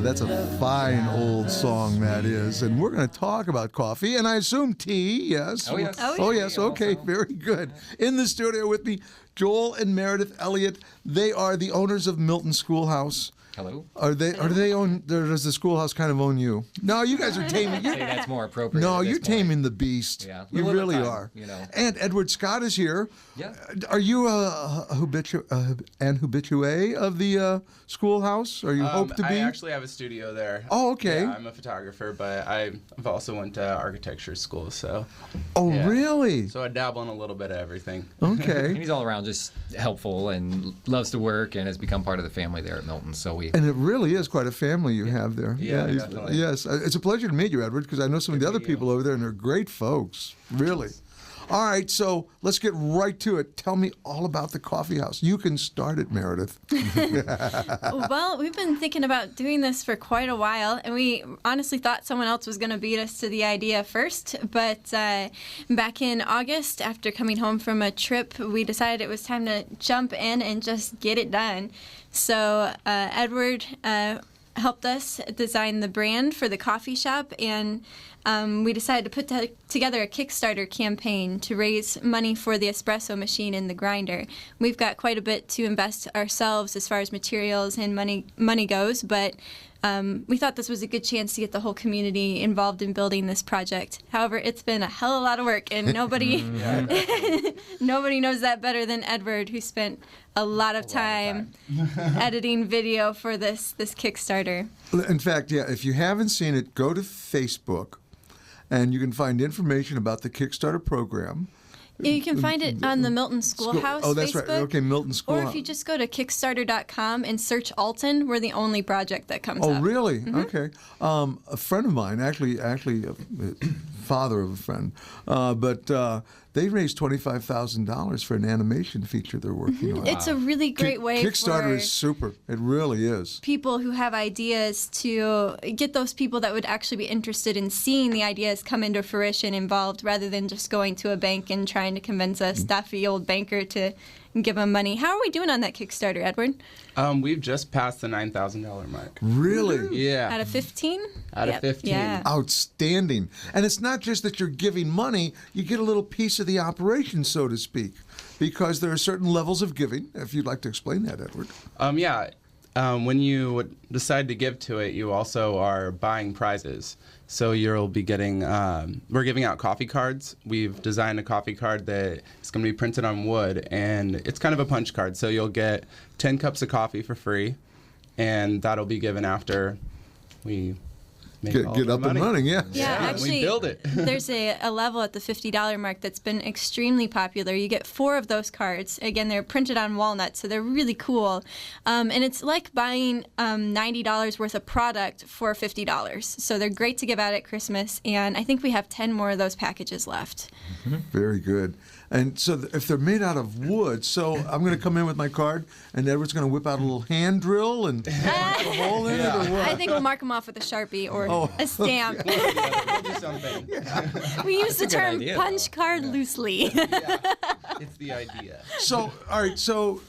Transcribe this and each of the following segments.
That's a fine old song, that is. And we're going to talk about coffee, and I assume tea, yes? Oh, yes. Oh, yes, okay, very good. In the studio with me, Joel and Meredith Elliott. They are the owners of Milton Schoolhouse. Hello. Are they own? Does the schoolhouse kind of own you? No, you guys are taming. Say that's more appropriate. No, you're point. taming the beast. Yeah, you little really at a time, are. you know. And Edward Scott is here. Yeah. Are you an habitué of the schoolhouse? Or you hope to be? I actually have a studio there. Oh, okay. Yeah, I'm a photographer, but I've also went to architecture school, so. Oh, yeah. really? So I dabble in a little bit of everything. And Okay. he's all around just helpful and loves to work and has become part of the family there at Milton. So we. And it really is quite a family you have there. Yeah, he's- definitely. Yes, it's a pleasure to meet you, Edward, because I know some of the other people over there, and they're great folks, really. All right, so let's get right to it. Tell me all about the coffee house. You can start it, Meredith. Well, we've been thinking about doing this for quite a while, and we honestly thought someone else was going to beat us to the idea first. But back in August, after coming home from a trip, we decided it was time to jump in and just get it done. So Edward helped us design the brand for the coffee shop, and we decided to put together a Kickstarter campaign to raise money for the espresso machine and the grinder. We've got quite a bit to invest ourselves as far as materials and money goes, but we thought this was a good chance to get the whole community involved in building this project. However, it's been a hell of a lot of work, and nobody knows that better than Edward, who spent a lot of time editing video for this Kickstarter. In fact, yeah, if you haven't seen it, go to Facebook, and you can find information about the Kickstarter program. You can find it on the Milton Schoolhouse Oh, that's Facebook. right. Okay, Milton Schoolhouse. Or if you just go to Kickstarter.com and search Alton, we're the only project that comes up. Oh, really? Okay. A friend of mine, actually, father of a friend, but they raised $25,000 for an animation feature they're working on. It's a really great way Kickstarter for is super. It really is. people who have ideas to get those people that would actually be interested in seeing the ideas come into fruition involved, rather than just going to a bank and trying to convince a stuffy old banker to give them money. How are we doing on that Kickstarter, Edward? We've just passed the $9,000 mark. Really? Yeah. Out of 15? Out of 15. Yeah. Outstanding. And it's not just that you're giving money, you get a little piece of the operation, so to speak, because there are certain levels of giving, if you'd like to explain that, Edward. When you decide to give to it, you also are buying prizes. So you'll be getting, we're giving out coffee cards. We've designed a coffee card that is going to be printed on wood, and it's kind of a punch card. So you'll get 10 cups of coffee for free, and that'll be given after we make all Get the up money. and running, yeah. Yeah, actually, we build it. there's a level at the $50 mark that's been extremely popular. You get 4 of those cards. Again, they're printed on walnut, so they're really cool. And it's like buying $90 worth of product for $50. So they're great to give out at Christmas, and I think we have 10 more of those packages left. Very good. And so if they're made out of wood, so I'm going to come in with my card, and Edward's going to whip out a little hand drill and punch a hole in it, or what? I think we'll mark them off with a Sharpie or a stamp. We'll do something. We use the a good term idea, punch card loosely. It's the idea. So, all right, so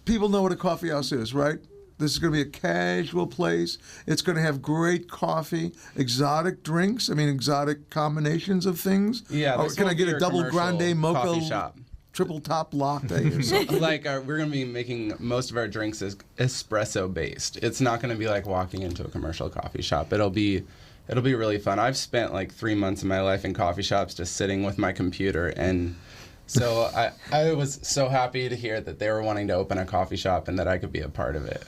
people know what a coffee house is, right? This is going to be a casual place. It's going to have great coffee, exotic drinks, exotic combinations of things. Yeah, Or this can I won't get be a your double commercial grande mocha coffee shop. triple top latte or something? We're going to be making most of our drinks as espresso based. It's not going to be like walking into a commercial coffee shop. It'll be really fun. I've spent like 3 months of my life in coffee shops just sitting with my computer, and so I was so happy to hear that they were wanting to open a coffee shop and that I could be a part of it.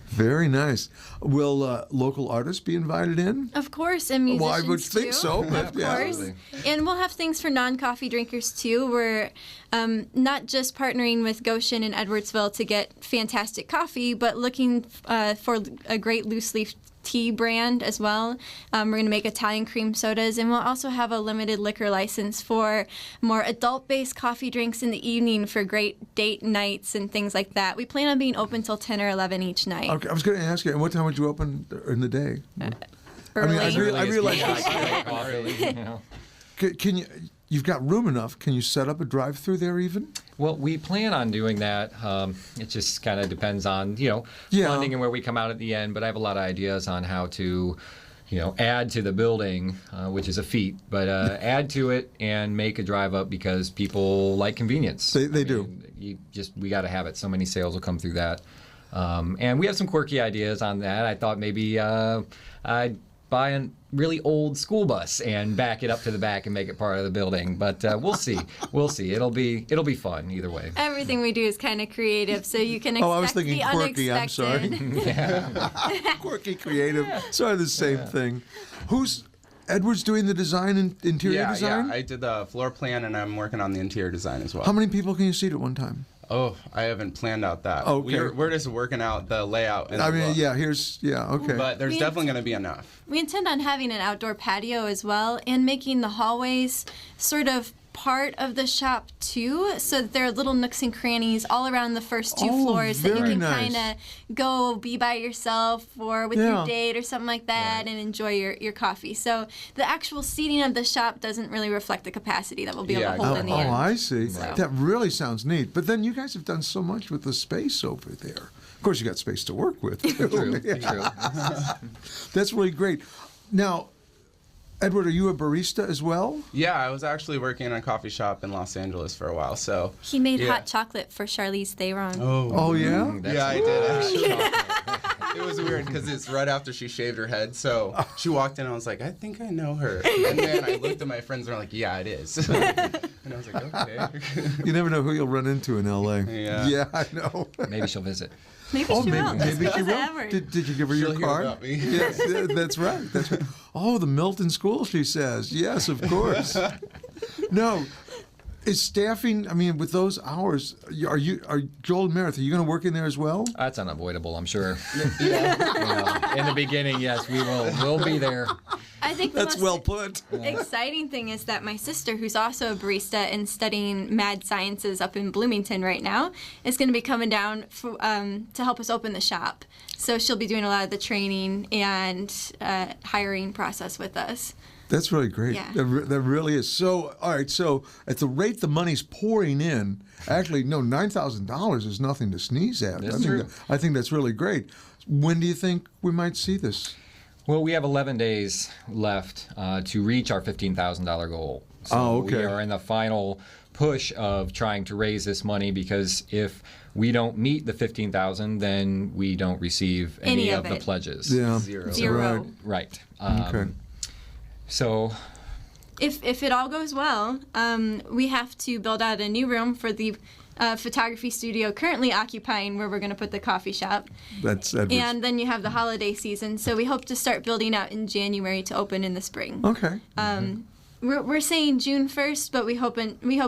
Very nice. Will local artists be invited in? Of course, and musicians Well, I would think too. so, but Of yeah. course. And we'll have things for non-coffee drinkers too. We're not just partnering with Goshen and Edwardsville to get fantastic coffee, but looking for a great loose leaf tea brand as well. We're going to make Italian cream sodas, and we'll also have a limited liquor license for more adult-based coffee drinks in the evening for great date nights and things like that. We plan on being open till 10 or 11 each night. Okay, I was going to ask you, and what time would you open in the day? Early. I realize Yeah, this. I like coffee, you know. Can you you've got room enough. Can you set up a drive-through there even? Well, we plan on doing that. It just kind of depends on, funding and where we come out at the end. But I have a lot of ideas on how to, add to the building, which is a feat, but add to it and make a drive up because people like convenience. They do. We got to have it. So many sales will come through that. And we have some quirky ideas on that. I thought maybe I'd buy a really old school bus and back it up to the back and make it part of the building. But we'll see. We'll see. It'll be fun either way. Everything we do is kind of creative, so you can expect I was thinking the quirky. unexpected. I'm sorry. Quirky, creative. Sorry, the same thing. Who's Edward's doing the design and interior design? Yeah, I did the floor plan, and I'm working on the interior design as well. How many people can you seat at one time? Oh, I haven't planned out that. Okay. We're just working out the layout. And okay. But there's definitely going to be enough. We intend on having an outdoor patio as well and making the hallways sort of part of the shop too, so that there are little nooks and crannies all around the first two floors that you can kind of go be by yourself or with your date or something like that and enjoy your coffee. So the actual seating of the shop doesn't really reflect the capacity that we'll be able to hold in the end. Oh, I see. So. That really sounds neat. But then you guys have done so much with the space over there. Of course, you got space to work with. True. That's really great. Now, Edward, are you a barista as well? Yeah, I was actually working in a coffee shop in Los Angeles for a while, so... He made hot chocolate for Charlize Theron. Oh yeah? Yeah, I did, actually. It was weird, because it's right after she shaved her head, so she walked in, and I was like, I think I know her. And then I looked at my friends, and they're like, yeah, it is. And I was like, okay. You never know who you'll run into in L.A. Yeah, I know. Maybe she'll visit. Maybe she will. Maybe she will. Ever. Did you give her your She'll hear card? about me. Yes, that's right. That's right. Oh, the Milton School, she says. Yes, of course. No, is staffing? I mean, with those hours, are Joel and Meredith? Are you going to work in there as well? That's unavoidable, I'm sure. In the beginning, yes, we'll be there. I think the That's most well put. exciting thing is that my sister, who's also a barista and studying mad sciences up in Bloomington right now, is going to be coming down to help us open the shop. So she'll be doing a lot of the training and hiring process with us. That's really great. Yeah. That really is. So, all right, so at the rate the money's pouring in, actually, no, $9,000 is nothing to sneeze at. That's true. I think that's really great. When do you think we might see this? Well, we have 11 days left to reach our $15,000 goal. So we are in the final push of trying to raise this money, because if we don't meet the $15,000, then we don't receive any of the pledges. Yeah. Zero. Right. Okay. So If it all goes well, we have to build out a new room for the photography studio currently occupying where we're going to put the coffee shop. That's Edward's. And then you have the holiday season, so we hope to start building out in January to open in the spring. Okay. We're saying June 1st, but we hope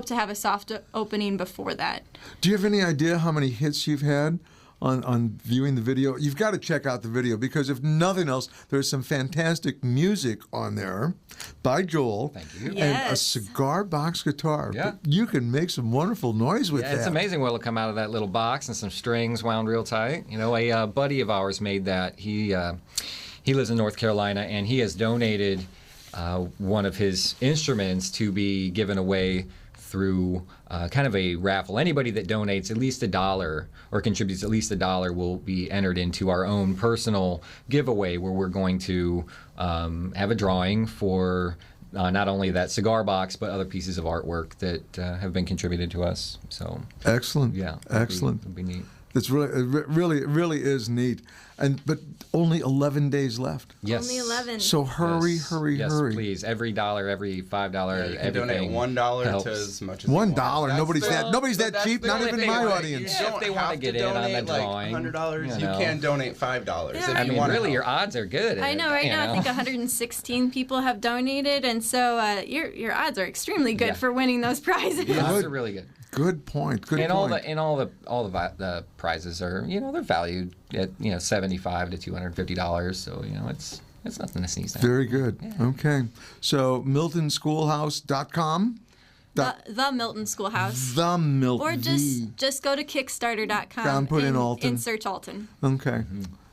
to have a soft opening before that. Do you have any idea how many hits you've had on viewing the video? You've got to check out the video, because if nothing else, there's some fantastic music on there by Joel. Thank you. And Yes. a cigar box guitar. Yeah. But you can make some wonderful noise with that. it's amazing what'll come out of that little box, and some strings wound real tight. A buddy of ours made that. He lives in North Carolina, and he has donated one of his instruments to be given away through kind of a raffle. Anybody that donates at least $1 or contributes at least $1 will be entered into our own personal giveaway, where we're going to have a drawing for not only that cigar box, but other pieces of artwork that have been contributed to us. So Excellent. yeah, Excellent. it'd be neat. It's really is neat. But only 11 days left. Yes. Only 11. So hurry. Yes, hurry. please. Every $1, every $5, You can everything donate $1 helps. to as much as you want. $1. Nobody's that cheap. Not even my audience. Yeah, if they want to get in on the drawing, $100, you know. you can donate $5 if I you mean, want. really, your odds are good. I know right now I think 116 people have donated, and so your odds are extremely good Yeah. for winning those prizes. The odds are really good. Good point. Good And point. all the prizes are, they're valued at $75 to $250. So it's nothing to sneeze at. Very good. Okay. So MiltonSchoolhouse.com. The Milton Schoolhouse. The Milton. Or just go to Kickstarter.com Put in Alton. and search Alton. Okay.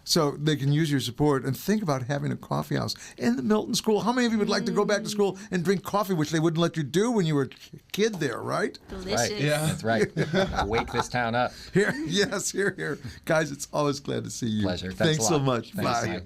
So they can use your support and think about having a coffee house in the Milton School. How many of you would like to go back to school and drink coffee, which they wouldn't let you do when you were a kid there, right? Delicious. Right. Yeah. That's right. Wake this town up. Here, yes, here. Guys, it's always glad to see you. Pleasure. Thanks a so lot. much. Thanks. Bye. See you.